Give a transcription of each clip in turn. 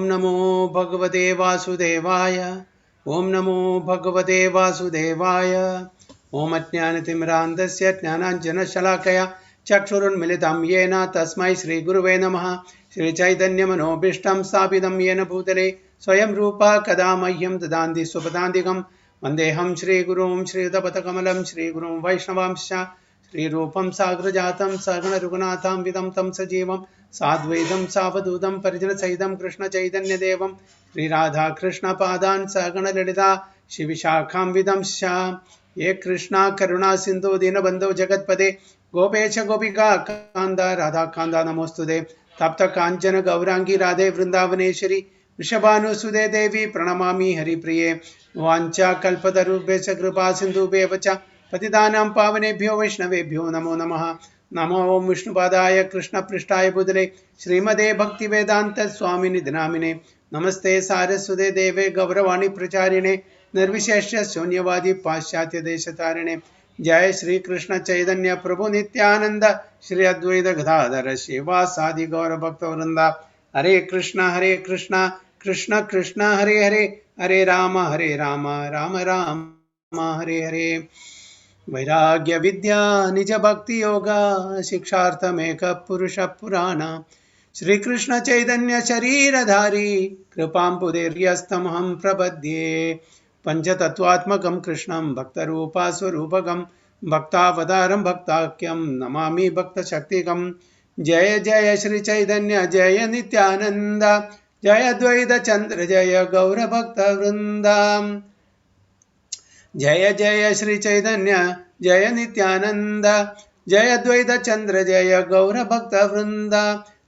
ओम नमो भगवते वासुदेवाय। ओम नमो भगवते वासुदेवाय। ओम अज्ञानतिमिरान्धस्य ज्ञानाञ्जनशलाकया चक्षुरुन्मिलितं येन तस्मै श्रीगुरुवे नमः। श्रीचैतन्यमनोभीष्टं स्थापितं येन भूतले स्वयं रूपा कदा मह्यं ददान्ति स्वपदान्तिकं। वन्देऽहं श्रीगुरुं श्रीयुतपथकमलं श्रीगुरुं वैष्णवांश्च श्रीरूपं साग्रजातं सगुणरघुनाथां विदं तं सजीवं साद्वैतं सावधूतं परिजनसहितं कृष्णचैतन्यदेवं श्रीराधाकृष्णपादान् सगणललिता शिविशाखां विदंश्च। ये कृष्णा करुणा सिन्धु दीनबन्धो जगत्पते गोपेश गोपिका कान्द राधाकान्द नमोऽस्तुते। तप्त काञ्चन गौरांगी राधे वृन्दावनेश्वरी वृषभानुसुते देवी प्रणमामि हरिप्रिये। वाञ्छाकल्पतरुभ्यश्च कृपा सिन्धुभ्येव च पतितानां पावनेभ्यो वैष्णवेभ्यो नमो नमः। नमो ओं विष्णुपादाय कृष्णपृष्ठाय भूतले श्रीमते भक्तिवेदांत स्वामिनि नामिने नमस्ते सारस्वते देवे गौरवाणी प्रचारिणे निर्विशेष्य शून्यवादी पाश्चात्य देशतारिणे। जय श्री कृष्ण चैतन्य प्रभु नित्यानंद श्री अद्वैत गदाधर श्रीवासादि गौर भक्त वृंदा। हरे कृष्ण कृष्ण कृष्ण हरे हरे हरे राम राम राम हरे हरे। वैराग्य विद्या निज भक्ति योगा शिक्षार्थमेक पुरुष पुराण। श्री कृष्ण चैतन्य शरीरधारी कृपाम्बुदेर्यस्तमहं प्रपद्ये। पंचतत्वात्मकं कृष्णं भक्तरूपा स्वरूपकं भक्तावतारं भक्ताख्यं नमामि भक्तशक्तिकं। जय जय श्री चैतन्य जय नित्यानंद जय द्वैत चंद्र जय गौर भक्त वृंदा। जय जय श्री चैतन्य जय नित्यानंद जय द्वैत चंद्र जय गौर भक्त वृंदा।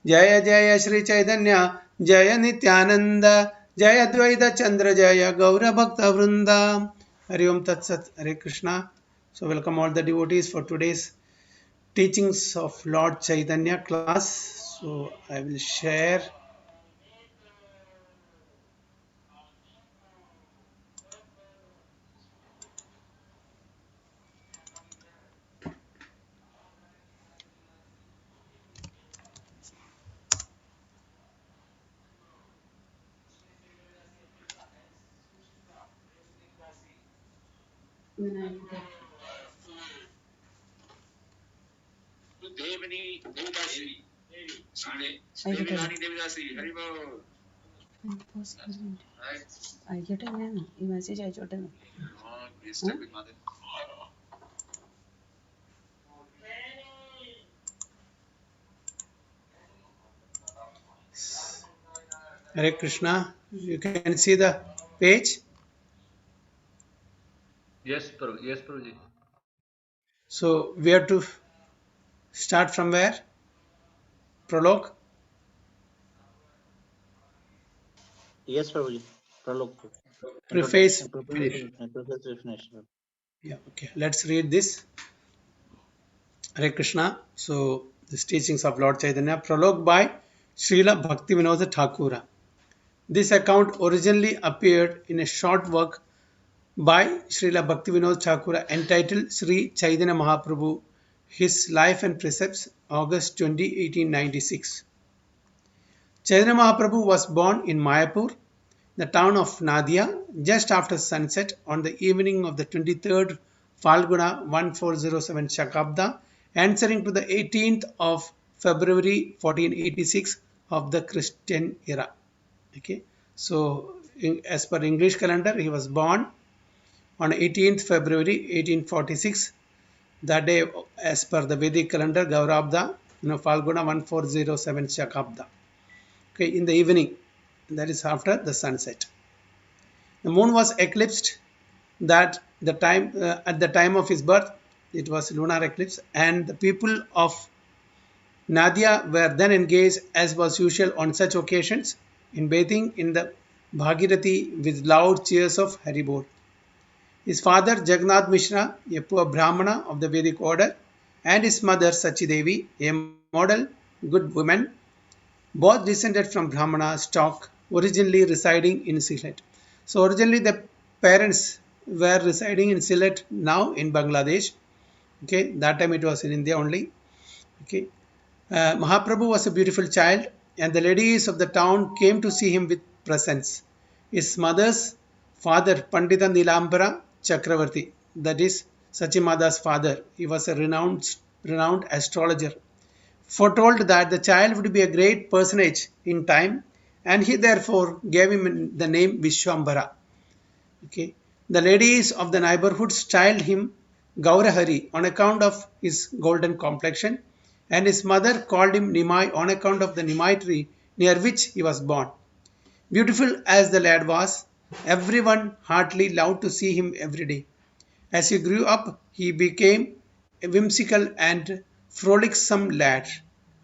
जय जय श्री चैतन्य जय नित्यानंद जय द्वैत चंद्र जय गौर भक्त वृंदा। हरि ओम तत्सत। हरे Krishna. So welcome all the devotees for today's teachings of Lord Chaitanya class. So I will share. Hare Krishna. You can see the page. Yes, Prabhu. Yes, Prabhuji. So we have to start from where? Prologue. Yes, Prabhuji. Pralog. Preface. Finish. Preface finished. Yeah. Okay. Let's read this. Hare Krishna. So this teachings of Lord Chaitanya. Prologue by Srila Bhaktivinoda Thakura. This account originally appeared in a short work by Srila Bhaktivinoda Thakura entitled Sri Chaitanya Mahaprabhu, His Life and Precepts, August 20, 1896. Chaitanya Mahaprabhu was born in Mayapur, the town of Nadia, just after sunset on the evening of the 23rd Falguna 1407 Shakabda, answering to the 18th of February 1486 of the Christian era. Okay, so as per English calendar, he was born on 18th February 1846. That day, as per the Vedic calendar, Gaurabda, Falguna 1407 Shakabda. Okay, in the evening, that is after the sunset. The moon was eclipsed. That the time at the time of his birth, it was lunar eclipse, and the people of Nadia were then engaged, as was usual on such occasions, in bathing in the Bhagirathi with loud cheers of Haribol. His father Jagannath Mishra, a poor Brahmana of the Vedic order, and his mother Sachidevi, a model good woman, both descended from Brahmana stock, originally residing in Sylhet. So originally the parents were residing in Sylhet, now in Bangladesh. Okay, that time it was in India only. Okay, Mahaprabhu was a beautiful child and the ladies of the town came to see him with presents. His mother's father, Pandita Nilambara Chakravarti, that is Sachimada's father, he was a renowned astrologer, foretold that the child would be a great personage in time, and he therefore gave him the name Vishwambara. Okay. The ladies of the neighborhood styled him Gaurahari on account of his golden complexion, and his mother called him Nimai on account of the Nimai tree near which he was born. Beautiful as the lad was, everyone heartily loved to see him every day. As he grew up, he became a whimsical and frolicsome lad.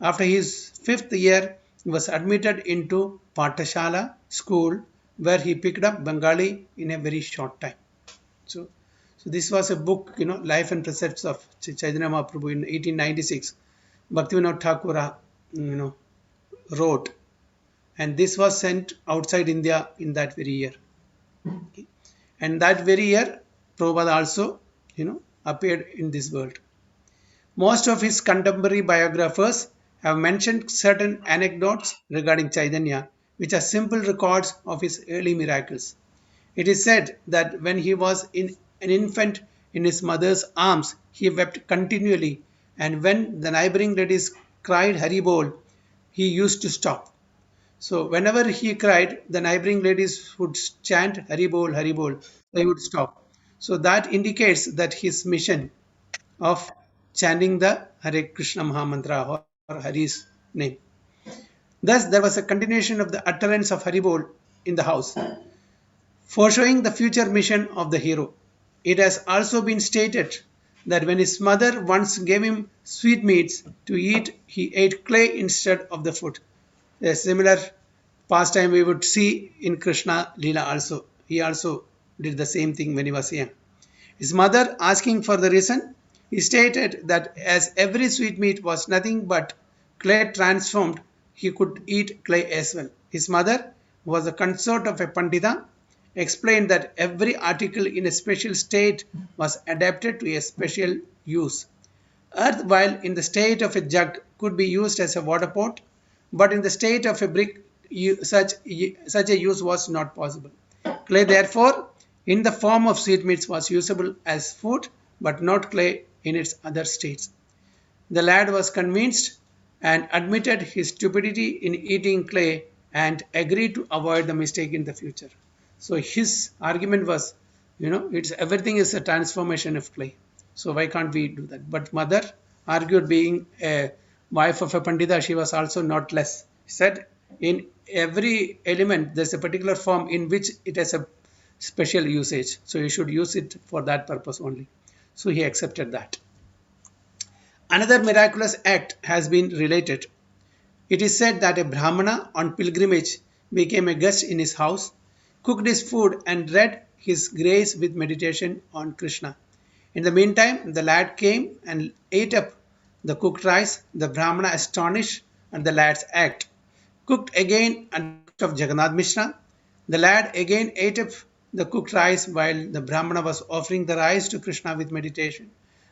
After his 5th year, he was admitted into Pathashala school, where he picked up Bengali in a very short time. So this was a book, Life and Precepts of Chaitanya Mahaprabhu in 1896. Bhaktivinoda Thakura, wrote, and this was sent outside India in that very year. Okay. And that very year, Prabhupada also, appeared in this world. Most of his contemporary biographers have mentioned certain anecdotes regarding Chaitanya, which are simple records of his early miracles. It is said that when he was an infant in his mother's arms, he wept continually, and when the neighboring ladies cried Haribol, he used to stop. So whenever he cried, the neighboring ladies would chant Haribol, Haribol, they would stop. So that indicates that his mission of chanting the Hare Krishna Mahamantra or Hari's name. Thus, there was a continuation of the utterance of Haribol in the house, foreshowing the future mission of the hero. It has also been stated that when his mother once gave him sweetmeats to eat, he ate clay instead of the food. A similar pastime we would see in Krishna Leela also. He also did the same thing when he was young. His mother asking for the reason, he stated that as every sweetmeat was nothing but clay transformed, he could eat clay as well. His mother, who was a consort of a Pandita, explained that every article in a special state was adapted to a special use. Earth, while in the state of a jug, could be used as a water pot, but in the state of a brick, such a use was not possible. Clay, therefore, in the form of sweetmeats was usable as food, but not clay in its other states. The lad was convinced and admitted his stupidity in eating clay and agreed to avoid the mistake in the future. So his argument was, everything is a transformation of clay. So why can't we do that? But mother argued, being a wife of a Pandita, she was also not less. She said, in every element, there's a particular form in which it has a special usage. So you should use it for that purpose only. So he accepted that. Another miraculous act has been related. It is said that a Brahmana on pilgrimage became a guest in his house, cooked his food and read his grace with meditation on Krishna. In the meantime, the lad came and ate up the cooked rice. The Brahmana, astonished at the lad's act, cooked again and of Jagannath Mishra. The lad again ate up the cooked rice while the Brahmana was offering the rice to Krishna with meditation.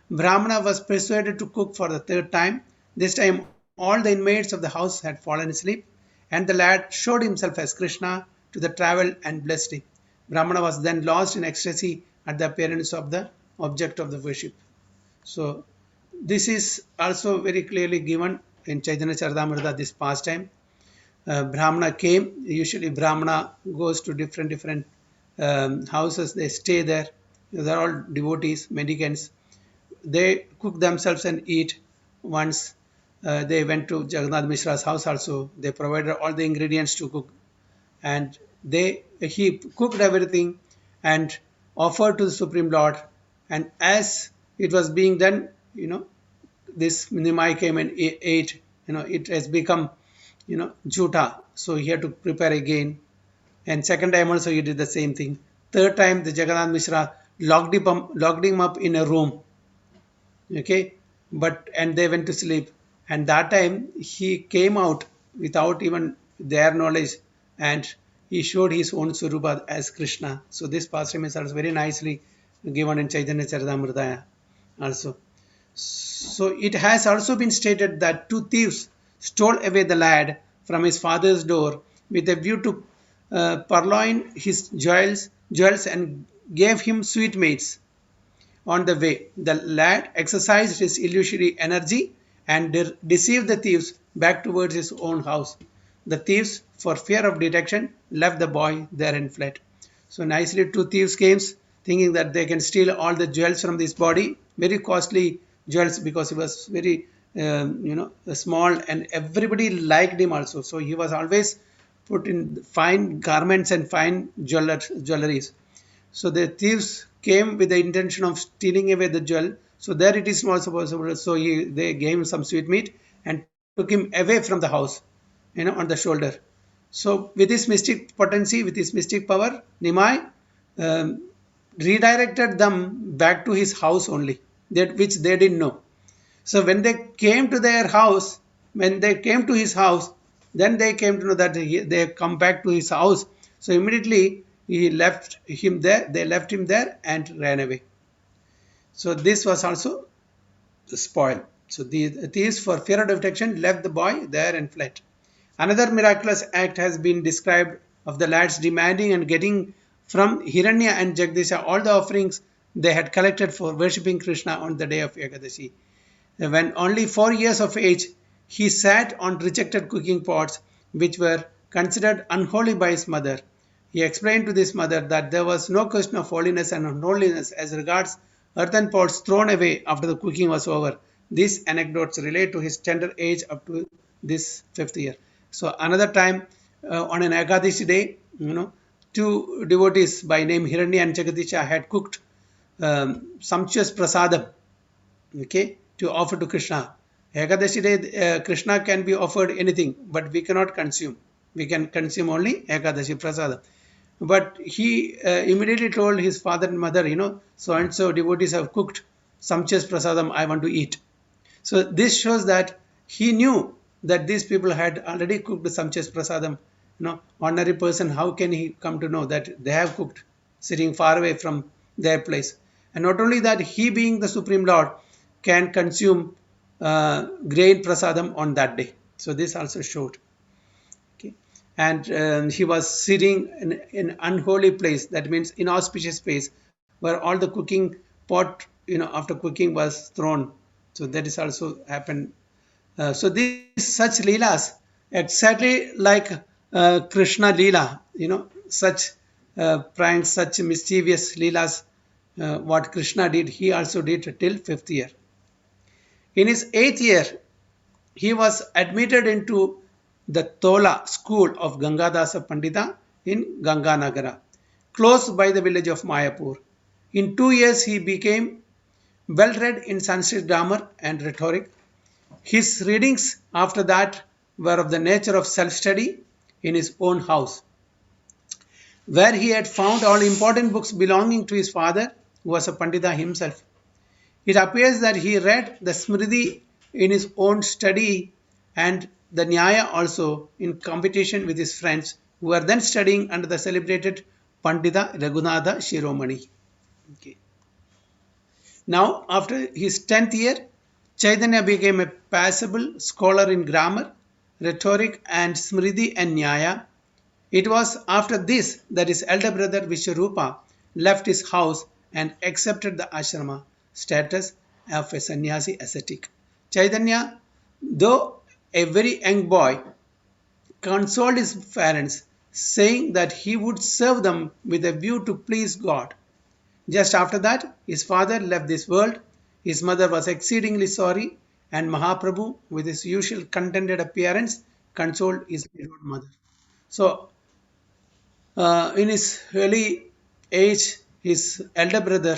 Brahmana was persuaded to cook for the 3rd time. This time all the inmates of the house had fallen asleep, and the lad showed himself as Krishna to the travel and blessed him. Brahmana was then lost in ecstasy at the appearance of the object of the worship. So this is also very clearly given in Chaitanya Charitamrita, this pastime. Brahmana came. Usually Brahmana goes to different houses. They stay there. They are all devotees, mendicants. They cook themselves and eat. Once they went to Jagannath Mishra's house also. They provided all the ingredients to cook, and he cooked everything and offered to the Supreme Lord. And as it was being done, this Nimai came and ate. It has become, juta. So he had to prepare again. And 2nd time also he did the same thing. 3rd time the Jagannath Mishra locked him up in a room. Okay, and they went to sleep. And that time he came out without even their knowledge, and he showed his own Swarupa as Krishna. So this pastime is also very nicely given in Chaitanya Charitamrita also. So it has also been stated that 2 thieves stole away the lad from his father's door with a view to purloin his jewels and gave him sweetmeats. On the way, the lad exercised his illusory energy and deceived the thieves back towards his own house. The thieves, for fear of detection, left the boy there and fled. So nicely, two thieves came, thinking that they can steal all the jewels from this body, very costly jewels, because he was very, small, and everybody liked him also. So he was always put in fine garments and fine jewelries. So the thieves came with the intention of stealing away the jewel. So there it is not possible. So they gave him some sweetmeat and took him away from the house, on the shoulder. So with his mystic potency, with his mystic power, Nimai redirected them back to his house only, which they didn't know. So when they came to their house, when they came to his house, then they came to know that they come back to his house. So immediately he left him there. They left him there and ran away. So this was also the spoil. So the thieves, for fear of detection, left the boy there and fled. Another miraculous act has been described of the lads demanding and getting from Hiranya and Jagdisha all the offerings they had collected for worshipping Krishna on the day of Ekadashi. When only 4 years of age, he sat on rejected cooking pots which were considered unholy by his mother. He explained to this mother that there was no question of holiness and unholiness as regards earthen pots thrown away after the cooking was over. These anecdotes relate to his tender age up to this 5th year. So another time, on an Ekadashi day, two devotees by name Hiranya and Jagadisha had cooked sumptuous prasadam, to offer to Krishna. Ekadashi day, Krishna can be offered anything, but we cannot consume. We can consume only Ekadashi prasadam. But he immediately told his father and mother, so and so devotees have cooked sumptuous prasadam, I want to eat. So this shows that he knew that these people had already cooked the sumptuous prasadam. Ordinary person, how can he come to know that they have cooked sitting far away from their place? And not only that, he being the Supreme Lord can consume grain prasadam on that day. So this also showed. And he was sitting in an unholy place, that means inauspicious place, where all the cooking pot, after cooking was thrown. So that is also happened. So these such leelas, exactly like Krishna leela, such pranks, such mischievous leelas, what Krishna did, he also did till 5th year. In his 8th year, he was admitted into the Tola school of Gangadasa Pandita in Ganganagara, close by the village of Mayapur. In 2 years, he became well read in Sanskrit grammar and rhetoric. His readings after that were of the nature of self-study in his own house, where he had found all important books belonging to his father, who was a Pandita himself. It appears that he read the Smriti in his own study and the Nyaya also in competition with his friends, who were then studying under the celebrated Pandita Raghunatha Shiromani. Now, after his 10th year, Chaitanya became a passable scholar in grammar, rhetoric, and Smriti and Nyaya. It was after this that his elder brother Vishwarupa left his house and accepted the ashrama status of a sannyasi ascetic. Chaitanya, though a very young boy, consoled his parents, saying that he would serve them with a view to please God. Just after that, his father left this world. His mother was exceedingly sorry, and Mahaprabhu, with his usual contented appearance, consoled his widowed mother. So, in his early age, his elder brother,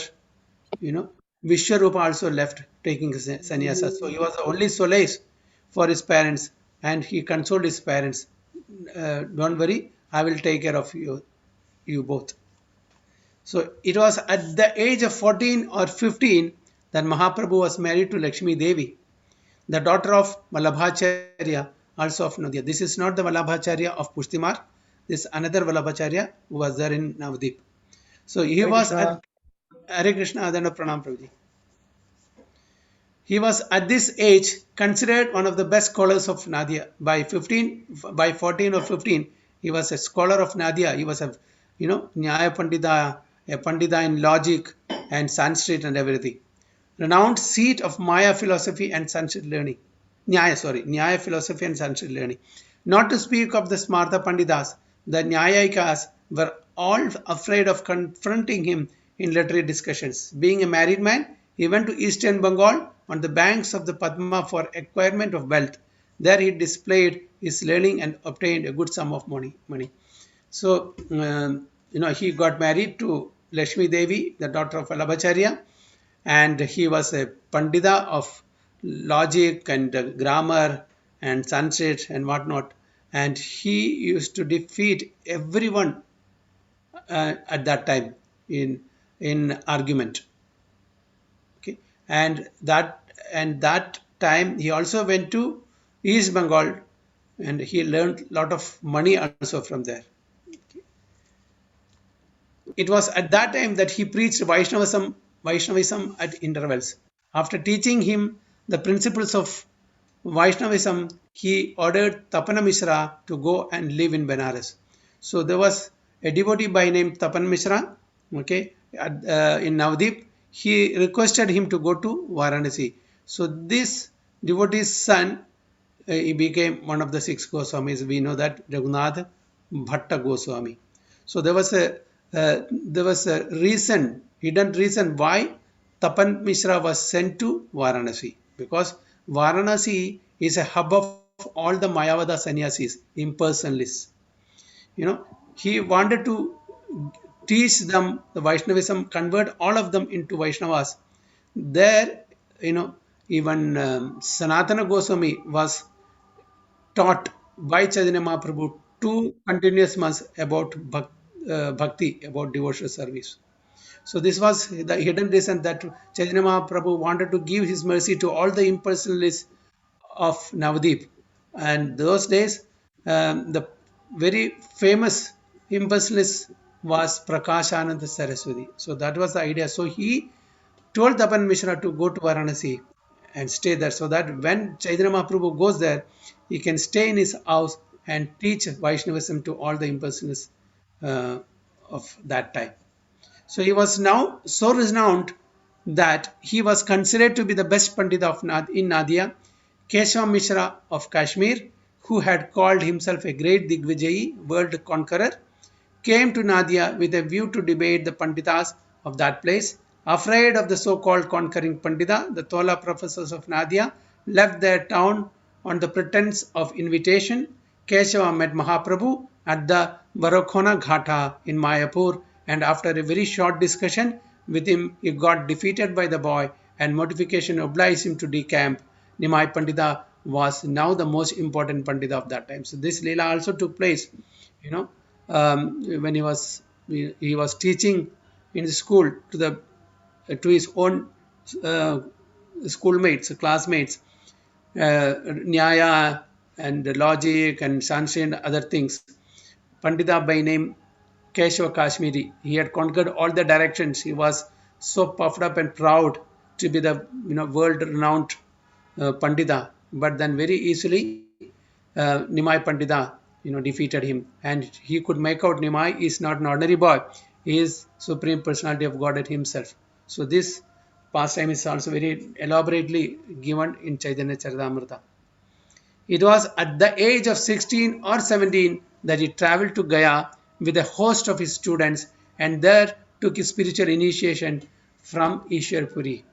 Vishwarupa also left, taking sannyasa. So he was the only solace for his parents, and he consoled his parents. Don't worry, I will take care of you both. So it was at the age of 14 or 15 that Mahaprabhu was married to Lakshmi Devi, the daughter of Vallabhacharya, also of Nadia. This is not the Vallabhacharya of Pushtimar. This is another Vallabhacharya who was there in Navadip. So he was at Hare Krishna, Adana Pranam Prabhuji. He was at this age considered one of the best scholars of Nadia. By 14 or 15, he was a scholar of Nadia. He was a, Nyaya Pandita, a Pandita in logic and Sanskrit and everything. Renowned seat of Maya philosophy and Sanskrit learning. Nyaya philosophy and Sanskrit learning. Not to speak of the Smartha Panditas, the Nyayikas were all afraid of confronting him in literary discussions. Being a married man, he went to eastern Bengal on the banks of the Padma for acquirement of wealth. There he displayed his learning and obtained a good sum of money. So, he got married to Lakshmi Devi, the daughter of Vallabhacharya, and he was a Pandita of logic and grammar and Sanskrit and whatnot. And he used to defeat everyone at that time in argument. Okay, and that time he also went to East Bengal, and he learned a lot of money also from there. It was at that time that he preached Vaishnavism at intervals. After teaching him the principles of Vaishnavism, he ordered Tapan Mishra to go and live in Benares. So there was a devotee by name Tapan Mishra, okay, in Navadip. He requested him to go to Varanasi. So this devotee's son, he became one of the 6 Goswamis. We know that, Raghunath Bhatta Goswami. So there was a hidden reason why Tapan Mishra was sent to Varanasi, because Varanasi is a hub of all the Mayavada sannyasis, impersonalists. He wanted to teach them the Vaishnavism, convert all of them into Vaishnavas. There, even Sanatana Goswami was taught by Chaitanya Mahaprabhu 2 continuous months about bhakti, about devotional service. So this was the hidden reason that Chaitanya Mahaprabhu wanted to give his mercy to all the impersonalists of Navadip. And those days, the very famous impersonalist was Prakashananda Saraswati. So that was the idea. So he told Tapan Mishra to go to Varanasi and stay there, so that when Chaitanya Mahaprabhu goes there, he can stay in his house and teach Vaishnavism to all the impersonalists of that time. So he was now so renowned that he was considered to be the best Pandita in Nadia. Keshav Mishra of Kashmir, who had called himself a great Digvijayi, world conqueror, came to Nadia with a view to debate the Panditas of that place. Afraid of the so-called conquering Pandita, the Tola professors of Nadia left their town on the pretense of invitation. Keshava met Mahaprabhu at the Barakhona Ghata in Mayapur, and after a very short discussion with him, he got defeated by the boy, and mortification obliged him to decamp. Nimai Pandita was now the most important Pandita of that time. So this Leela also took place, when he was teaching in the school to his own schoolmates, classmates, Nyaya and logic and Sanskrit and other things. Pandita by name Keshava Kashmiri, he had conquered all the directions. He was so puffed up and proud to be the world-renowned Pandita. But then very easily Nimai Pandita defeated him, and he could make out Nimai is not an ordinary boy. He is Supreme Personality of Godhead himself. So this pastime is also very elaborately given in Chaitanya Charitamrita. It was at the age of 16 or 17 that he traveled to Gaya with a host of his students, and there took his spiritual initiation from Ishwarpuri.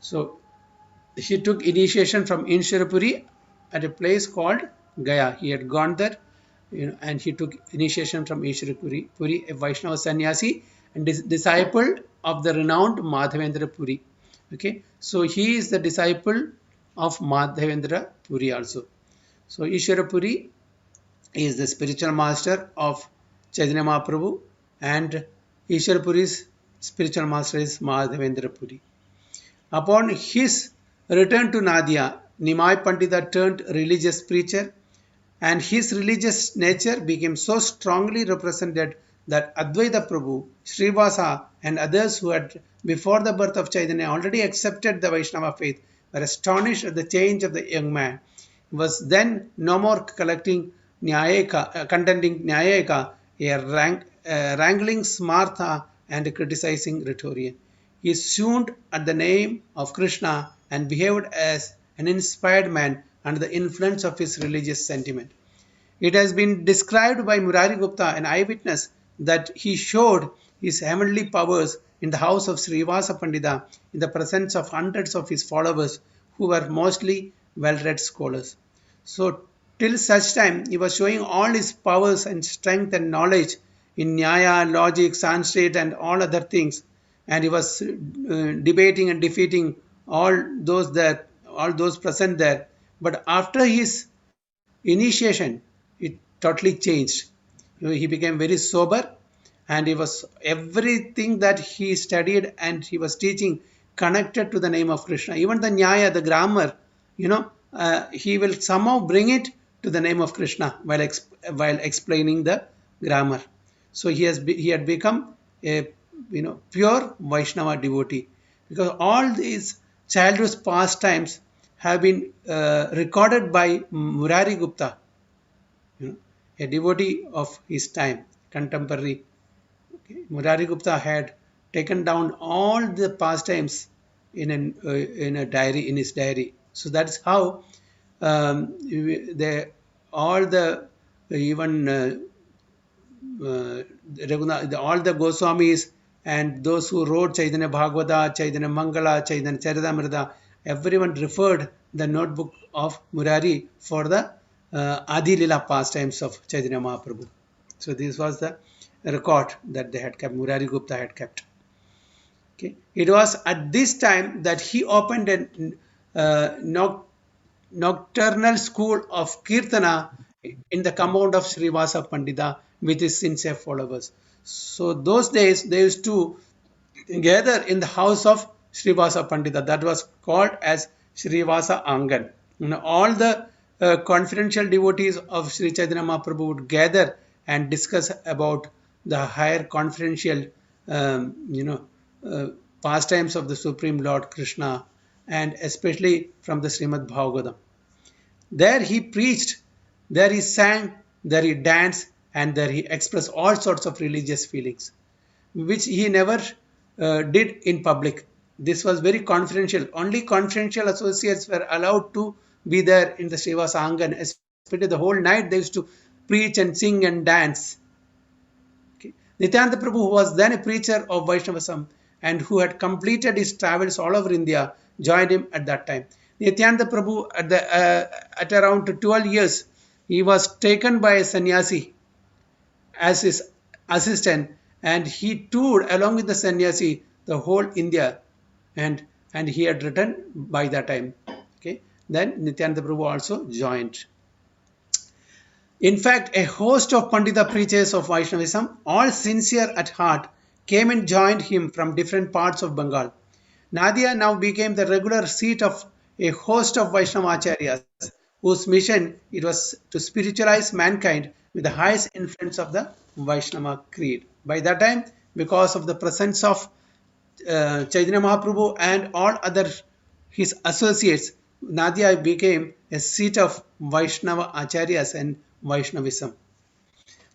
So he took initiation from Ishwarpuri at a place called Gaya. He had gone there, and he took initiation from Ishwarpuri, a Vaishnava sannyasi and disciple of the renowned Madhavendra Puri. Okay, so he is the disciple of Madhavendra Puri also. So Ishwarpuri is the spiritual master of Chaitanya Mahaprabhu, and Ishwarpuri's spiritual master is Madhavendra Puri. Upon his return to Nadia, Nimai Pandita turned religious preacher, and his religious nature became so strongly represented that Advaita Prabhu, Srivasa and others who had before the birth of Chaitanya already accepted the Vaishnava faith were astonished at the change of the young man. He was then no more contending Nyayaka, wrangling Smartha and criticizing Rhetorian. He swooned at the name of Krishna and behaved as an inspired man under the influence of his religious sentiment. It has been described by Murari Gupta, an eyewitness, that he showed his heavenly powers in the house of Srivasa Pandita in the presence of hundreds of his followers who were mostly well-read scholars. So till such time he was showing all his powers and strength and knowledge in Nyaya, logic, Sanskrit and all other things, and he was debating and defeating all those present there. But after his initiation, it totally changed. He became very sober, and he was everything that he studied and he was teaching connected to the name of Krishna. Even the Nyaya, the grammar, he will somehow bring it to the name of Krishna while explaining the grammar. So he had become a pure Vaishnava devotee, because all these childhood pastimes have been recorded by Murari Gupta, a devotee of his time, contemporary. Okay. Murari Gupta had taken down all the pastimes in a diary, in his diary. So that's how all the Goswamis and those who wrote Chaitanya Bhagavata, Chaitanya Mangala, Chaitanya Charitamrita, everyone referred the notebook of Murari for the Adi Lila pastimes of Chaitanya Mahaprabhu. So this was the record that they had kept, Murari Gupta had kept. Okay. It was at this time that he opened a nocturnal school of Kirtana in the compound of Srivasa Pandita with his sincere followers. So those days they used to gather in the house of Srivasa Pandita, that was called as Srivasa Angan. All the confidential devotees of Sri Chaitanya Mahaprabhu would gather and discuss about the higher confidential pastimes of the Supreme Lord Krishna, and especially from the Srimad Bhagavatam. There he preached, there he sang, there he danced, and there he expressed all sorts of religious feelings, which he never did in public. This was very confidential. Only confidential associates were allowed to be there in the Srivasa Angan. Especially the whole night they used to preach and sing and dance. Okay. Nityananda Prabhu, who was then a preacher of Vaishnavism and who had completed his travels all over India, joined him at that time. Nityananda Prabhu, at around 12 years, he was taken by a sannyasi as his assistant, and he toured along with the sannyasi the whole India, and he had returned by that time. Okay. Then Nityananda Prabhu also joined. In fact, a host of Pandita preachers of Vaishnavism, all sincere at heart, came and joined him from different parts of Bengal. Nadia now became the regular seat of a host of Vaishnava Acharyas, whose mission it was to spiritualize mankind with the highest influence of the Vaishnava creed. By that time, because of the presence of Chaitanya Mahaprabhu and all other his associates, Nadia became a seat of Vaishnava Acharyas and Vaishnavism.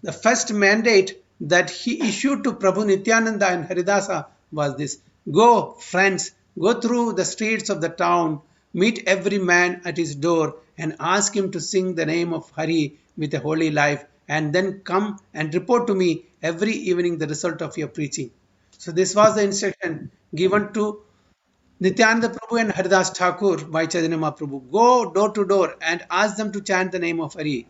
The first mandate that he issued to Prabhu Nityananda and Haridasa was this: go, friends, go through the streets of the town, meet every man at his door and ask him to sing the name of Hari with a holy life, and then come and report to me every evening the result of your preaching. So this was the instruction given to Nityananda Prabhu and Haridas Thakur by Chaitanya Mahaprabhu. Go door to door and ask them to chant the name of Hari.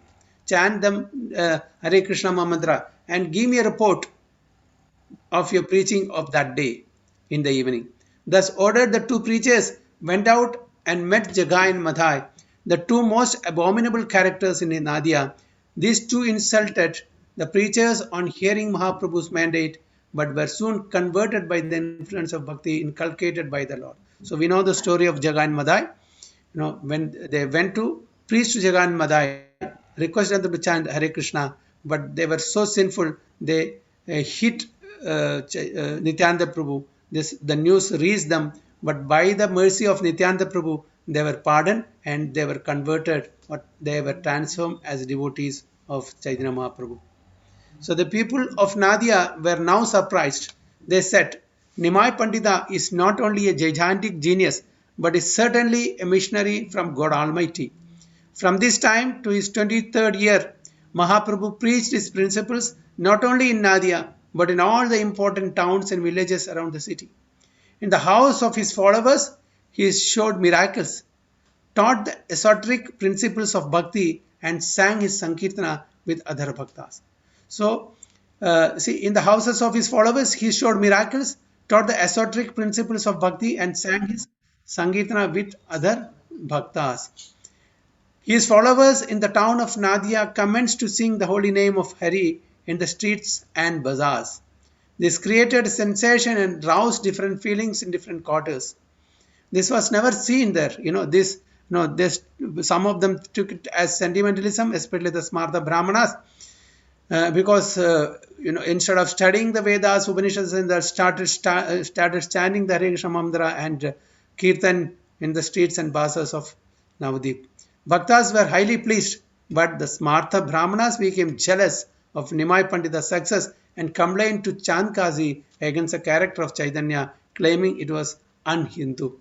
Chant them Hare Krishna Mahamantra and give me a report of your preaching of that day in the evening. Thus ordered, the two preachers went out and met Jagai and Madhai, the two most abominable characters in Nadia. These two insulted the preachers on hearing Mahaprabhu's mandate, but were soon converted by the influence of bhakti inculcated by the Lord. So we know the story of Jagai and Madhai. When they went to preach to Jagai and Madhai, requested them to chant Hare Krishna, but they were so sinful, they hit Nityananda Prabhu. The news reached them, but by the mercy of Nityananda Prabhu, they were pardoned and they were converted, or they were transformed as devotees of Chaitanya Mahaprabhu. So the people of Nadia were now surprised. They said, Nimai Pandita is not only a gigantic genius, but is certainly a missionary from God Almighty. From this time to his 23rd year, Mahaprabhu preached his principles not only in Nadia, but in all the important towns and villages around the city. In the house of his followers, he showed miracles, taught the esoteric principles of bhakti, and sang his Sankirtana with other bhaktas. So, in the houses of his followers, he showed miracles, taught the esoteric principles of bhakti, and sang his Sankirtana with other bhaktas. His followers in the town of Nadia commenced to sing the holy name of Hari in the streets and bazaars. This created sensation and roused different feelings in different quarters. This was never seen there. Some of them took it as sentimentalism, especially the Smartha Brahmanas, because instead of studying the Vedas, Upanishads, and they started chanting the Hare Krishna Mantra and Kirtan in the streets and bazaars of Navadip. Bhaktas were highly pleased, but the Smartha Brahmanas became jealous of Nimai Pandita's success and complained to Chand Kazi against the character of Chaitanya, claiming it was un-Hindu.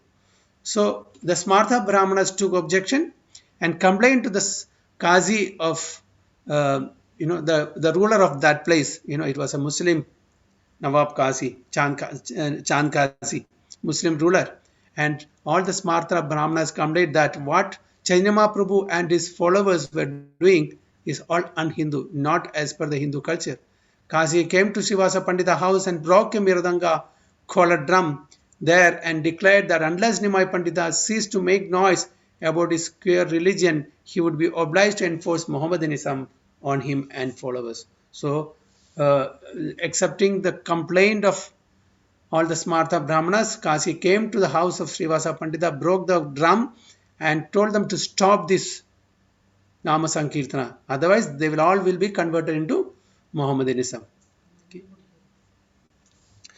So the Smartha Brahmanas took objection and complained to the Kazi of the ruler of that place. It was a Muslim Nawab Kazi, Chand Kazi, Muslim ruler, and all the Smartha Brahmanas complained that what Chaitanya Mahaprabhu and his followers were doing is all un-Hindu, not as per the Hindu culture. Kazi came to Srivasa Pandita's house and broke a miradanga, called drum there, and declared that unless Nimai Pandita ceased to make noise about his queer religion, he would be obliged to enforce Mohammedanism on him and followers. So, accepting the complaint of all the Smartha Brahmanas, Kazi came to the house of Srivasa Pandita, broke the drum, and told them to stop this Nama Sankirtana. Otherwise, they will be converted into Mohammedanism. Okay.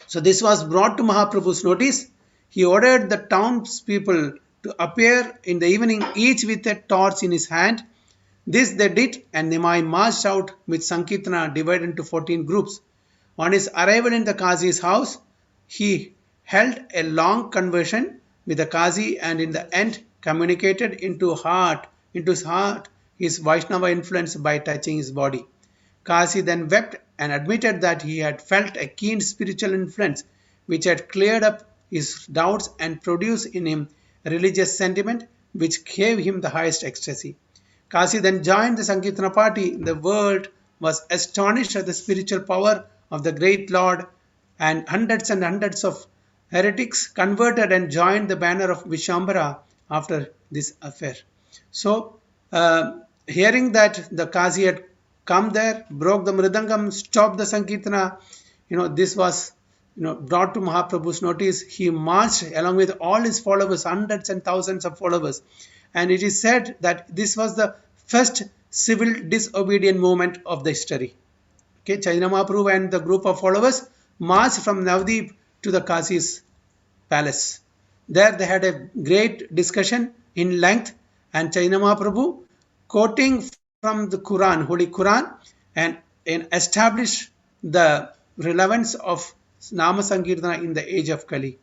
So this was brought to Mahaprabhu's notice. He ordered the townspeople to appear in the evening, each with a torch in his hand. This they did, and Nimai marched out with Sankirtana divided into 14 groups. On his arrival in the Kazi's house, he held a long conversation with the Kazi, and in the end communicated into his heart his Vaishnava influence by touching his body. Kazi then wept and admitted that he had felt a keen spiritual influence which had cleared up his doubts and produced in him a religious sentiment which gave him the highest ecstasy. Kazi then joined the Sankirtana party. The world was astonished at the spiritual power of the great Lord, and hundreds of heretics converted and joined the banner of Vishambara after this affair. So, hearing that the Kazi had come there, broke the mridangam, stopped the Sankirtana, this was brought to Mahaprabhu's notice. He marched along with all his followers, hundreds and thousands of followers, and it is said that this was the first civil disobedient movement of the history. Okay, Chaitanya Mahaprabhu and the group of followers marched from Navadip to the Kazi's palace. There they had a great discussion in length, and Chaitanya Mahaprabhu, quoting from the Quran, Holy Quran, and established the relevance of Nama Sankirtana in the age of Kali.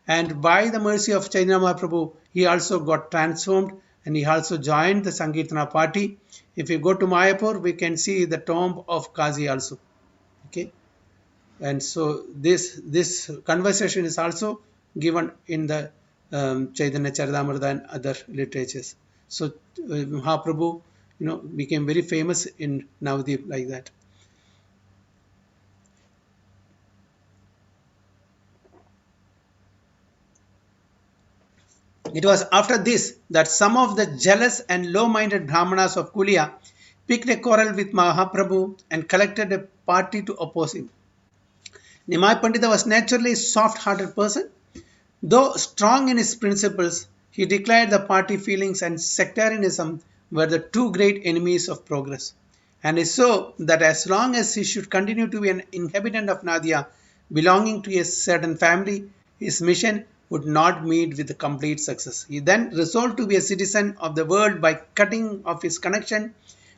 And by the mercy of Chaitanya Mahaprabhu, he also got transformed and he also joined the Sankirtana party. If you go to Mayapur, we can see the tomb of Kazi also. Okay, and so this conversation is also given in the Chaitanya Charitamrita and other literatures. So Mahaprabhu, became very famous in Navadip like that. It was after this that some of the jealous and low-minded Brahmanas of Kulia picked a quarrel with Mahaprabhu and collected a party to oppose him. Nimai Pandita was naturally a soft-hearted person. Though strong in his principles, he declared the party feelings and sectarianism were the two great enemies of progress. And is so that as long as he should continue to be an inhabitant of Nadia, belonging to a certain family, his mission would not meet with complete success. He then resolved to be a citizen of the world by cutting off his connection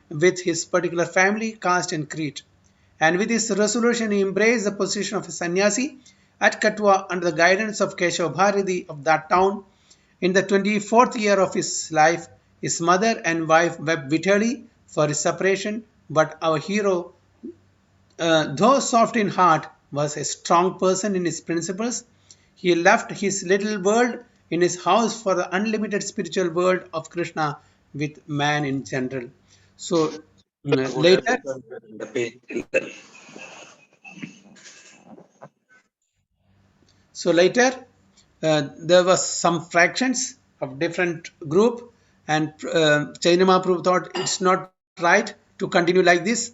with his particular family, caste, and creed. And with this resolution, he embraced the position of a sannyasi at Katwa under the guidance of Keshav Bharati of that town. In the 24th year of his life, his mother and wife wept bitterly for his separation, but our hero, though soft in heart, was a strong person in his principles. He left his little world in his house for the unlimited spiritual world of Krishna with man in general. So later, The page. there was some fractions of different group, and Chaitanya Mahaprabhu thought it's not right to continue like this.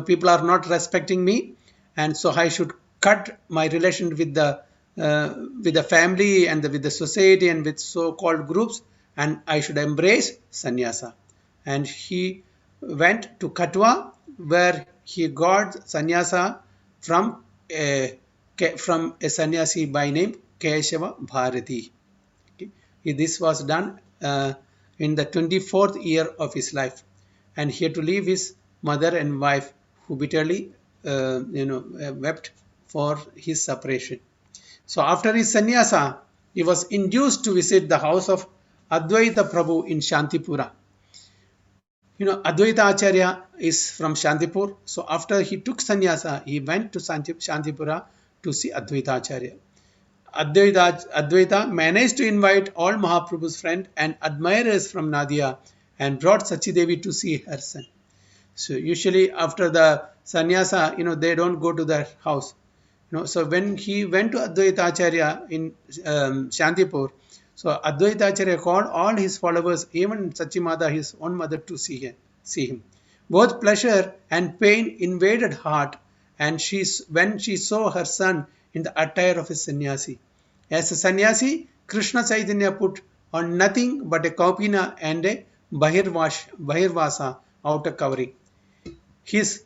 People are not respecting me, and so I should cut my relation with the family and with the society and with so-called groups, and I should embrace sannyasa. And he went to Katwa, where he got sannyasa from a sannyasi by name Keshava Bharati. Okay. This was done in the 24th year of his life, and he had to leave his mother and wife, who bitterly wept for his separation. So after his sannyasa, he was induced to visit the house of Advaita Prabhu in Shantipura. Advaita Acharya is from Shantipur. So after he took sannyasa, he went to Shantipura to see Advaita Acharya. Advaita managed to invite all Mahaprabhu's friends and admirers from Nadia and brought Sachi Devi to see her son. So usually after the sannyasa, they don't go to their house. So when he went to Advaita Acharya in Shantipur, so Advaita Acharya called all his followers, even Sachimata, his own mother, to see him. Both pleasure and pain invaded heart, and when she saw her son in the attire of a sannyasi. As a sannyasi, Krishna Chaitanya put on nothing but a kaupina and a bahirvasa, outer covering. His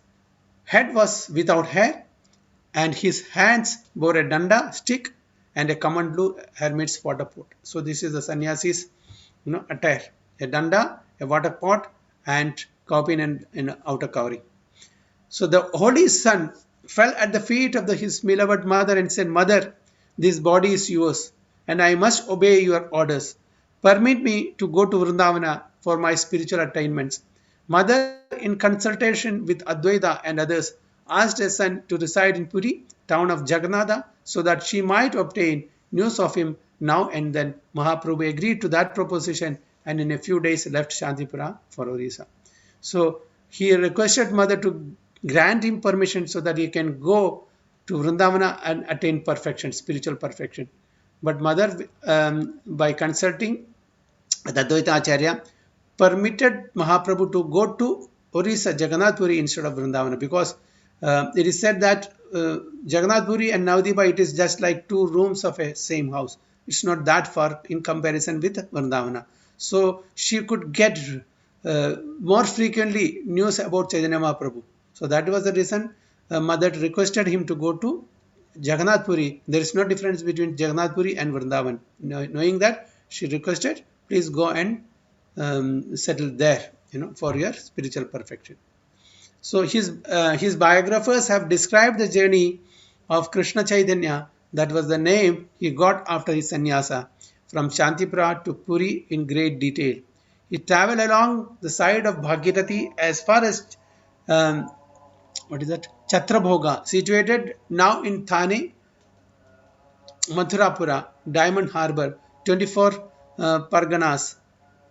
head was without hair, and his hands bore a danda stick and a kamandlu hermit's water pot. So this is the sannyasi's attire: a danda, a water pot, and kaupin and outer covering. So the holy son fell at the feet of his beloved mother and said, "Mother, this body is yours, and I must obey your orders. Permit me to go to Vrindavana for my spiritual attainments." Mother, in consultation with Advaita and others, asked her son to reside in Puri, town of Jagannatha, so that she might obtain news of him now and then. Mahaprabhu agreed to that proposition and in a few days left Shantipura for Orissa. So he requested mother to grant him permission so that he can go to Vrindavana and attain perfection, spiritual perfection. But mother, by consulting the Advaita Acharya, permitted Mahaprabhu to go to Orissa, Jagannath Puri instead of Vrindavana, because it is said that Jagannath Puri and Navadipa, it is just like two rooms of a same house. It's not that far in comparison with Vrindavana. So she could get more frequently news about Chaitanya Mahaprabhu. So that was the reason mother requested him to go to Jagannath Puri. There is no difference between Jagannath Puri and Vrindavan. Knowing that, she requested, please go and settle there, for your spiritual perfection. So his biographers have described the journey of Krishna Chaitanya, that was the name he got after his sannyasa, from Shantipura to Puri in great detail. He traveled along the side of Bhagirathi as far as Chatrabhoga, situated now in Thane, Mathurapura, Diamond Harbour, 24 Parganas,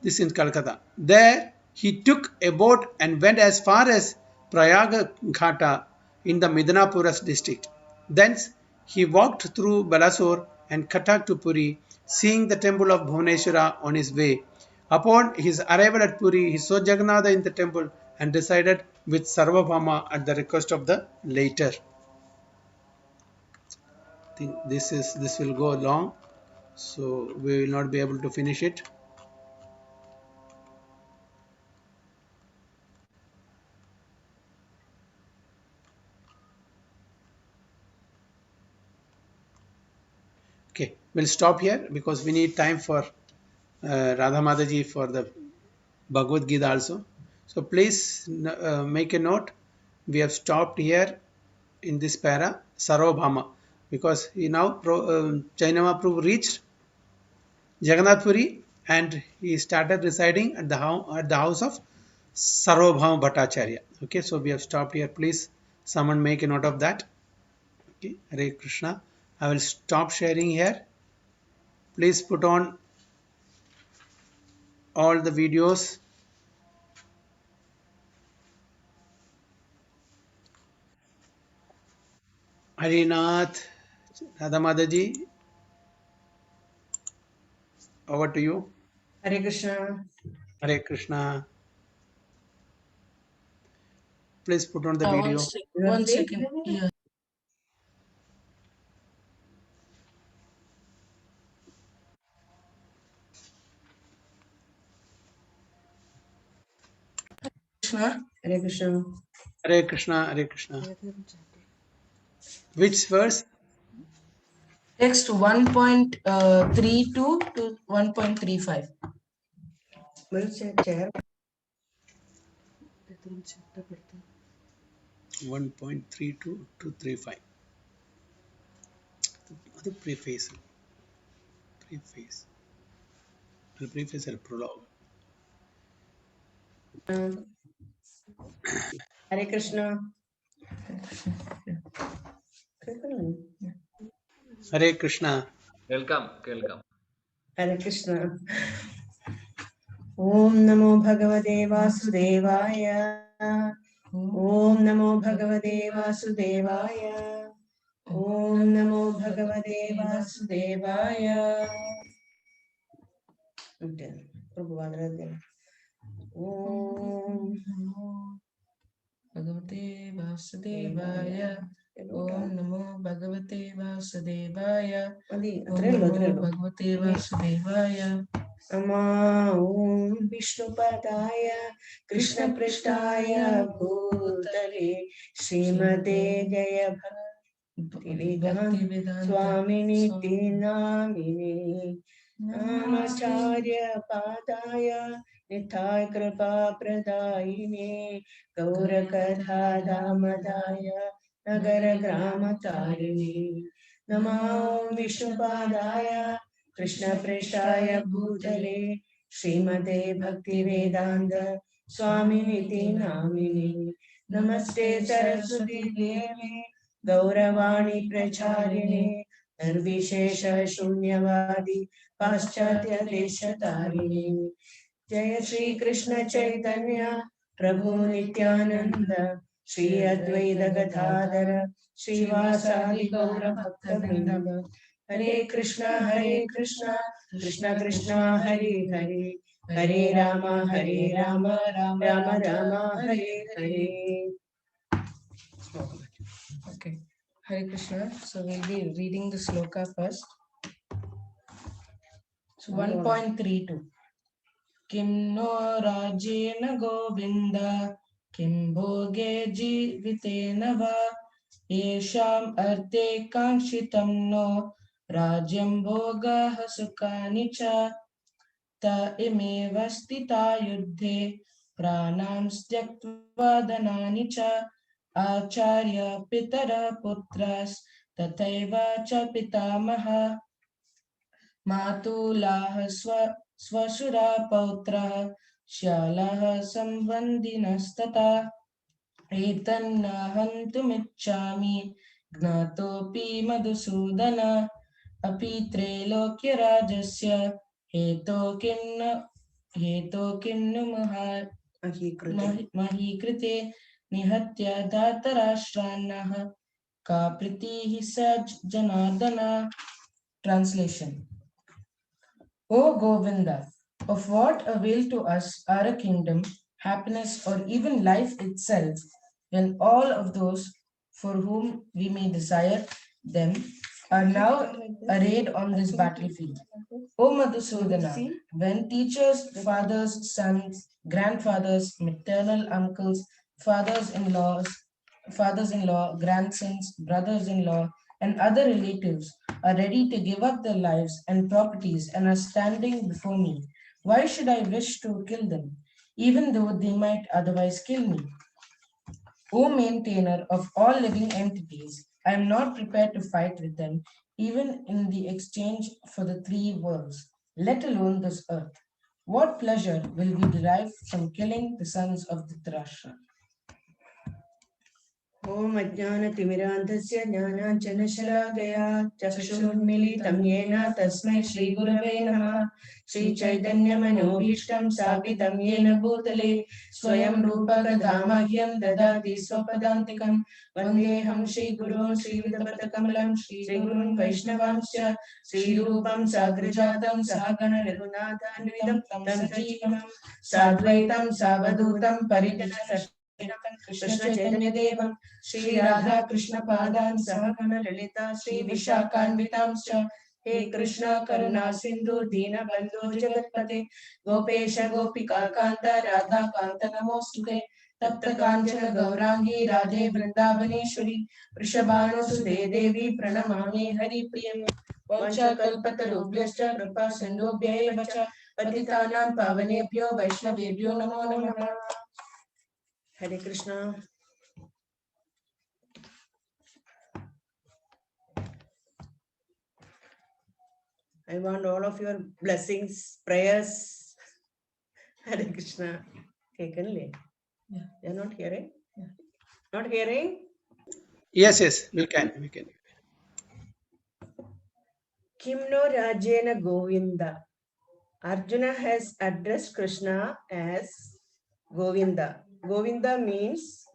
this in Calcutta. There he took a boat and went as far as Prayaga Ghata in the Midnapuras district. Thence he walked through Balasore and Cuttack to Puri, seeing the temple of Bhuvaneshwara on his way. Upon his arrival at Puri, he saw Jagannatha in the temple and resided with Sarvabhauma at the request of the latter. I think this will go long, so we will not be able to finish it. Okay, we'll stop here because we need time for Radha Mataji for the Bhagavad Gita also. So please make a note. We have stopped here in this para Sarvabhama because he now Chaitanya Mahaprabhu reached Jagannath Puri and he started residing at the house of Sarvabhama Bhattacharya. Okay, so we have stopped here. Please, someone make a note of that. Okay, Hare Krishna. I will stop sharing here. Please put on all the videos. Harinath, Radha Mataji, over to you. Hare Krishna. Hare Krishna. Please put on the One video. second. Yeah. Krishna. Hare Krishna. Hare Krishna, Hare Krishna. Which verse? Text 1.32 to 1.35. 1.32 to 35. ಅದು preface. Preface. The preface or prologue. Hare Krishna. Hare Krishna. Welcome, welcome. Hare Krishna. Om Namo Bhagavate Vasudevaya. Om Namo Bhagavate Vasudevaya. Om Namo Bhagavate Vasudevaya. Prabhu Vadrade. Om Namo Bhagavate Vasudevaya. Om Namo Bhagavate Vasudevaya. Om Namo Bhagavate Vasudevaya. Nama Om Vishnupadaya Krishna Prishtaya Bhutale Srimate Jaya Bhaktivedanta Swamini Namini Namacharya Padaya Nitai Kripa Pradayine Gaurakatha Damadaya Nagara Grama Tarini Nama Om Vishnupadaya Krishna Prishaya Bhutale Srimate Bhaktivedanta Swaminiti Namini Namaste Saraswati Devi Gauravani Pracharine Nirvishesha Shunyavadi Paschatya Deshatarine Jaya Shri Krishna Chaitanya Prabhu Nityananda Shri Advaita Gadadhara Shri Vasadi Gaura Bhaktavrinda Hare Krishna Krishna Krishna Hare Hare Hare Rama Rama Rama Hare Hare. Okay. Hare Krishna. So we'll be reading the sloka first. So 1.32. Kim no rajena govinda kim bhoge jivitena va yesham arte kankshitam no rajyam bhoga sukani cha ta imeva stita yuddhe pranam styaktva danani cha acharya pitara putras tathaiva cha pitamaha मातुलाः स्वशुरा पौत्रः श्यालः सम्बन्धिनस्तथा एतन्न हन्तुमिच्छामि ज्ञातोऽपि Madhusudan अपि त्रैलोक्यराजस्य हेतो किं नु महीकृते निहत्य धातराष्ट्रान्नः का प्रीतिः स Janardan. Translation. O Govinda, of what avail to us are a kingdom, happiness, or even life itself, when all of those for whom we may desire them are now arrayed on this battlefield? O Madhusudana, when teachers, fathers, sons, grandfathers, maternal uncles, fathers-in-law, grandsons, brothers-in-law, and other relatives are ready to give up their lives and properties and are standing before me. Why should I wish to kill them, even though they might otherwise kill me? O maintainer of all living entities, I am not prepared to fight with them, even in the exchange for the three worlds, let alone this earth. What pleasure will we derive from killing the sons of Dhritarashtra? ॐ अज्ञानतिमिरान्धस्य ज्ञानाञ्जनशलाकया चक्षुरुन्मीलितं येन तस्मै श्रीगुरवे नमः श्रीचैतन्यमनोभीष्टं स्थापितं येन भूतले स्वयं रूपकदामह्यं ददाति स्वपदान्तिकं वन्देऽहं श्रीगुरुं श्रीयुतपदकमलं श्रीगुरुं वैष्णवांश्च श्रीरूपं साग्रजातं सहगणरघुनाथान्वितं तं सजीवं साद्वैतं सावधूतं परिजनसहितं कृष्ण चैतन्य देवं श्री राधा कृष्ण पादान सहगण ललिता श्री विशाखान्वितांश्च हे कृष्ण करुणा सिंधु दीन बंधु जगत्पते गोपेश गोपिका कांत राधा कांत नमोस्तुते तप्त कांचन गौरांगी राधे वृंदावनेश्वरी वृषभानुसुते देवी प्रणमामि हरिप्रियं वंशकल्पतरुभ्यश्च कृपा सिन्धुभ्य एव च पतितानां पावनेभ्यो वैष्णवेभ्यो नमो नमः। Hare Krishna. I want all of your blessings, prayers. Hare Krishna. Yeah. They are not hearing? Yeah. Not hearing? Yes, yes, we can. Kimno Rajena Govinda. Arjuna has addressed Krishna as Govinda. Govinda means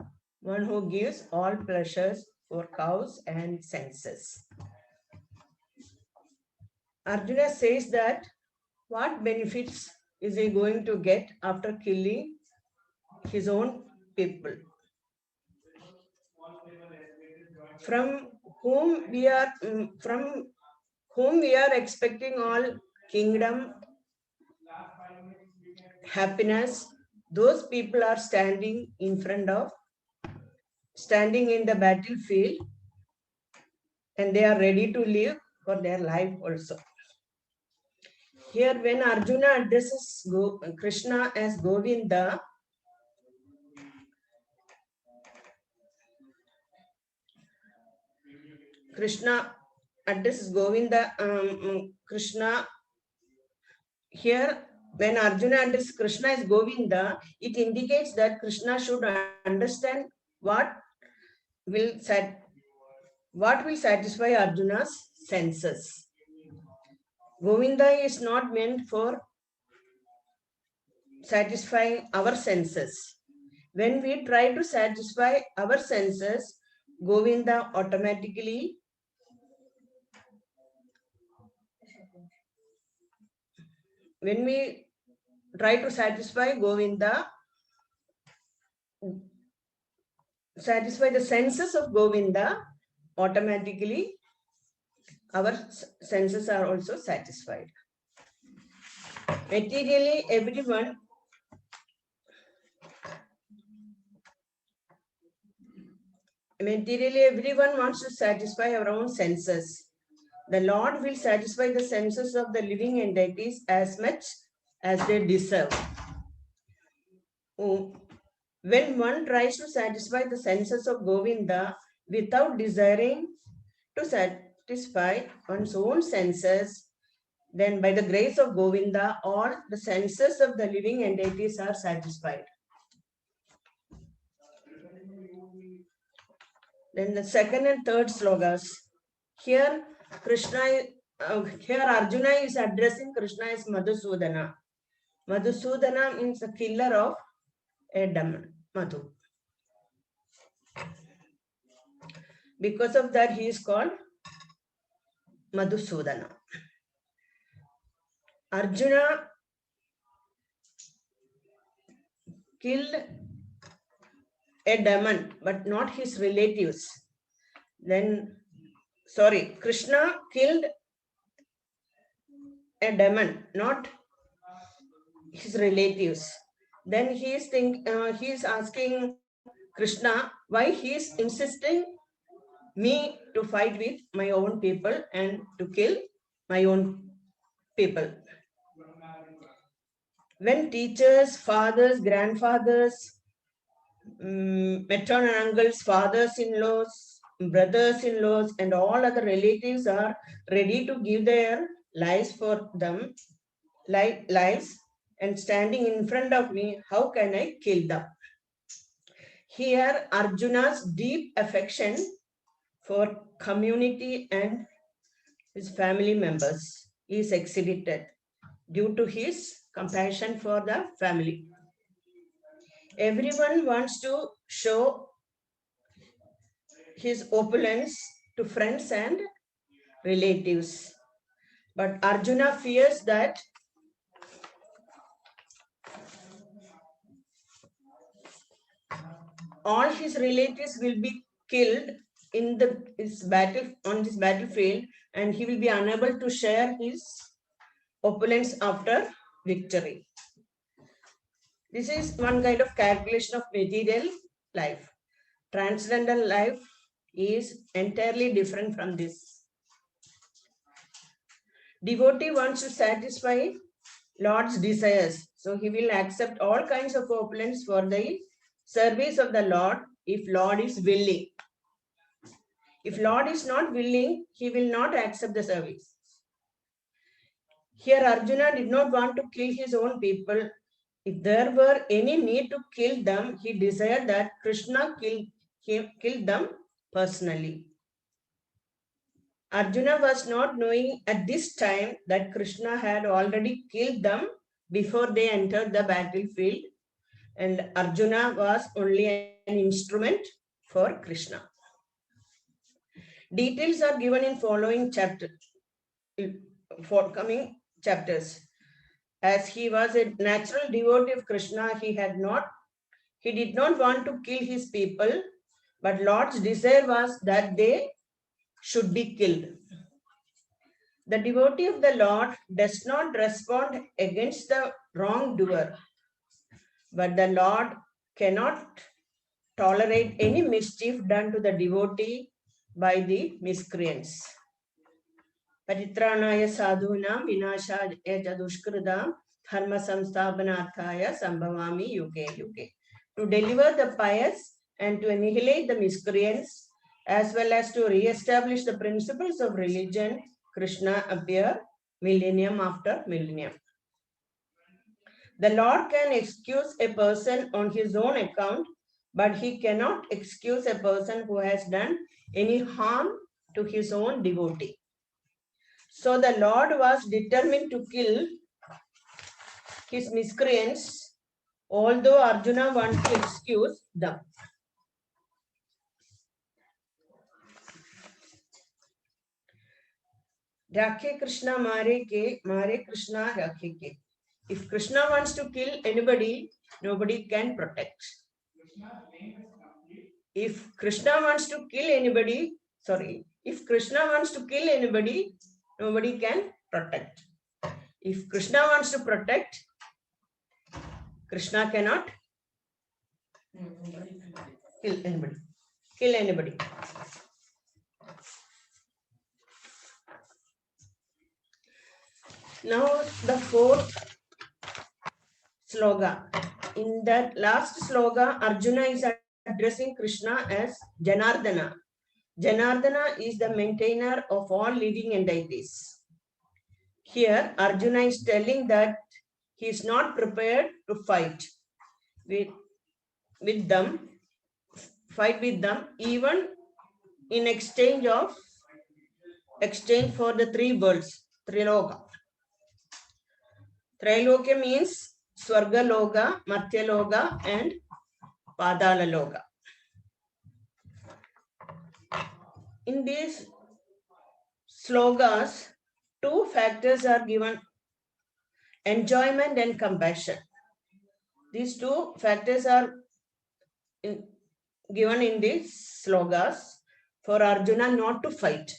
one who gives all pleasures for cows and senses. Arjuna says that what benefits is he going to get after killing his own people? From whom we are expecting all kingdom, happiness, those people are standing in the battlefield, and they are ready to live for their life also. Here, when Arjuna addresses Krishna as Govinda, Krishna addresses Govinda, Krishna. Here, when Arjuna addresses Krishna as Govinda, it indicates that Krishna should understand what will satisfy Arjuna's senses. Govinda is not meant for satisfying our senses. When we try to satisfy our senses, Govinda automatically satisfy the senses of Govinda, automatically our senses are also satisfied. Materially, everyone wants to satisfy our own senses. The Lord will satisfy the senses of the living entities as much as they deserve. When one tries to satisfy the senses of Govinda without desiring to satisfy one's own senses, then by the grace of Govinda, all the senses of the living entities are satisfied. Then the second and third slokas. Here Arjuna is addressing Krishna as Madhusudana. Madhusudana means the killer of a demon, Madhu. Because of that, he is called Madhusudana. Arjuna killed a demon, but not his relatives. Krishna killed a demon, not his relatives. Then he is asking Krishna why he is insisting me to fight with my own people and to kill my own people. When teachers, fathers, grandfathers, maternal uncles, fathers-in-laws, brothers-in-laws, and all other relatives are ready to give their lives for them, lives, and standing in front of me, how can I kill them? Here, Arjuna's deep affection for community and his family members is exhibited due to his compassion for the family. Everyone wants to show his opulence to friends and relatives. But Arjuna fears that all his relatives will be killed in this battlefield, and he will be unable to share his opulence after victory. This is one kind of calculation of material life. Transcendental life is entirely different from this. Devotee wants to satisfy Lord's desires, so he will accept all kinds of opulence for the service of the Lord if Lord is willing. If Lord is not willing, he will not accept the service. Here Arjuna did not want to kill his own people. If there were any need to kill them, he desired that Krishna kill them personally. Arjuna was not knowing at this time that Krishna had already killed them before they entered the battlefield, and Arjuna was only an instrument for Krishna. Details are given in following forthcoming chapters. As he was a natural devotee of Krishna, he did not want to kill his people, but Lord's desire was that they should be killed. The devotee of the Lord does not respond against the wrongdoer, but the Lord cannot tolerate any mischief done to the devotee by the miscreants. Paritranaya sadhunam vinashaya dushkridam dharma samsthapanarthaya sambhavami yuge yuge. To deliver the pious and to annihilate the miscreants, as well as to re-establish the principles of religion, Krishna appear millennium after millennium. The Lord can excuse a person on his own account, but he cannot excuse a person who has done any harm to his own devotee. So the Lord was determined to kill his miscreants, although Arjuna wanted to excuse them. Rakhe Krishna mare Krishna rakhe ke. If Krishna wants to kill anybody, nobody can protect. If Krishna wants to kill anybody, nobody can protect. If Krishna wants to protect, Krishna cannot kill anybody. Now the fourth sloga. In that last sloga, Arjuna is addressing Krishna as Janardana. Janardana is the maintainer of all living entities. Here, Arjuna is telling that he is not prepared to fight with them, even in exchange for the three worlds, Triloka. Triloka means Swarga Loka, Martya Loka, and Padala Loka. In these slogas, two factors are given: enjoyment and compassion. These two factors are given in these slogas for Arjuna not to fight.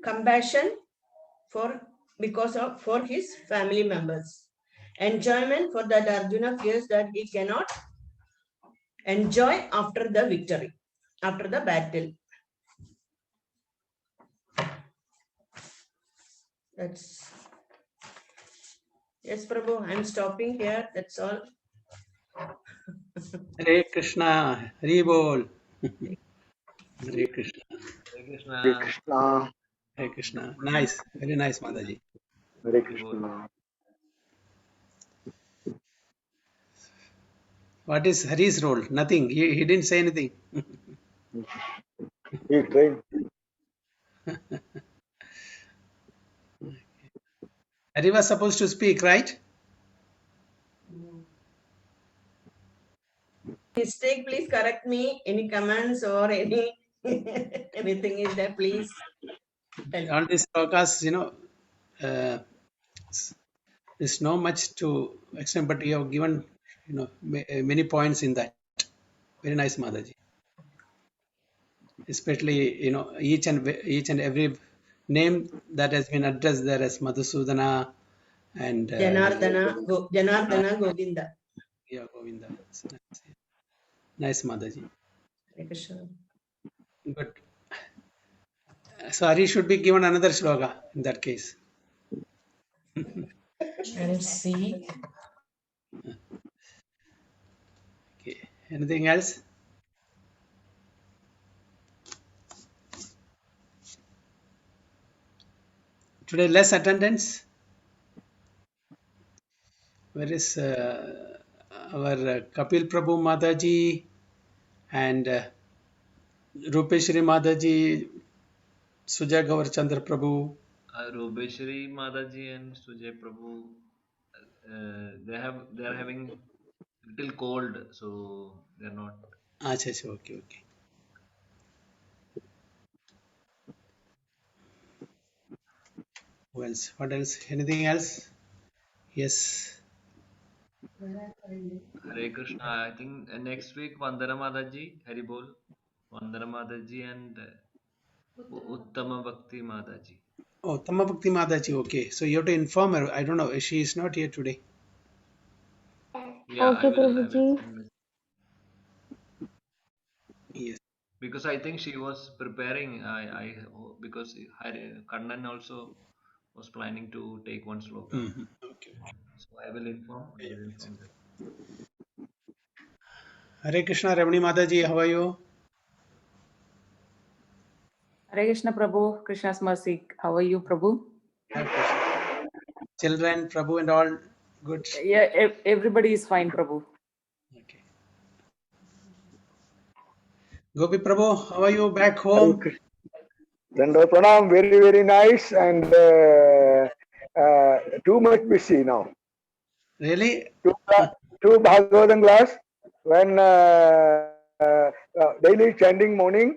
Compassion for his family members. Enjoyment for that Arjuna fears that he cannot enjoy after the victory. after the battle. That's yes, Prabhu. I'm stopping here. That's all. Hare Krishna, Hari Bol. Hare Krishna, Hare Hare Krishna. Krishna, Hare Krishna. Nice, very nice, Mataji. Hare Hari Bol. Krishna. What is Hari's role? Nothing. He didn't say anything. He trained. Hari was supposed to speak, right? Mistake, please correct me. Any comments or any anything is there, please. Tell. All these slokas, uh, there's no much to explain, but you have given, many points in that. Very nice, Mataji. Especially, each and every name that has been addressed there as Madhusudana and Janardana Govinda. yeah, Govinda. It's nice, Mataji. Hare Krishna. Good. So Hari should be given another sloka in that case. And see, Okay. Anything else? Today less attendance. Where is our Kapil Prabhu Mataji and Rupeshri Mataji, Sujay Gaur Chandra Prabhu? Robeshri Mataji and Sujay Prabhu, they are having little cold, so they are not. Acha, acha, okay. Who else? What else? Anything else? Yes. Hare Krishna. I think next week Vandana Mataji, Hari Bol, Vandana Mataji and Uttama Bhakti Mataji. Oh, Tamma Bhakti Mataji. Okay. So you have to inform her. I don't know. She is not here today. Yeah, Okay, I will Prabhuji. send message. Yes. Because I think she was preparing. Because Kannan also was planning to take one sloka. Mhm. Okay. So I will inform. Them. Hare Krishna, Ramani Mataji. How are you? Hare Krishna Prabhu, Krishna's mercy. How are you, Prabhu? Hare Krishna. Children, Prabhu, and all good. Yeah, everybody is fine, Prabhu. Okay. Gopi Prabhu, how are you back Hare home? Krishna. Danda Pranam, very, very nice and too much busy now. Really? Two Bhagavatam class when daily chanting morning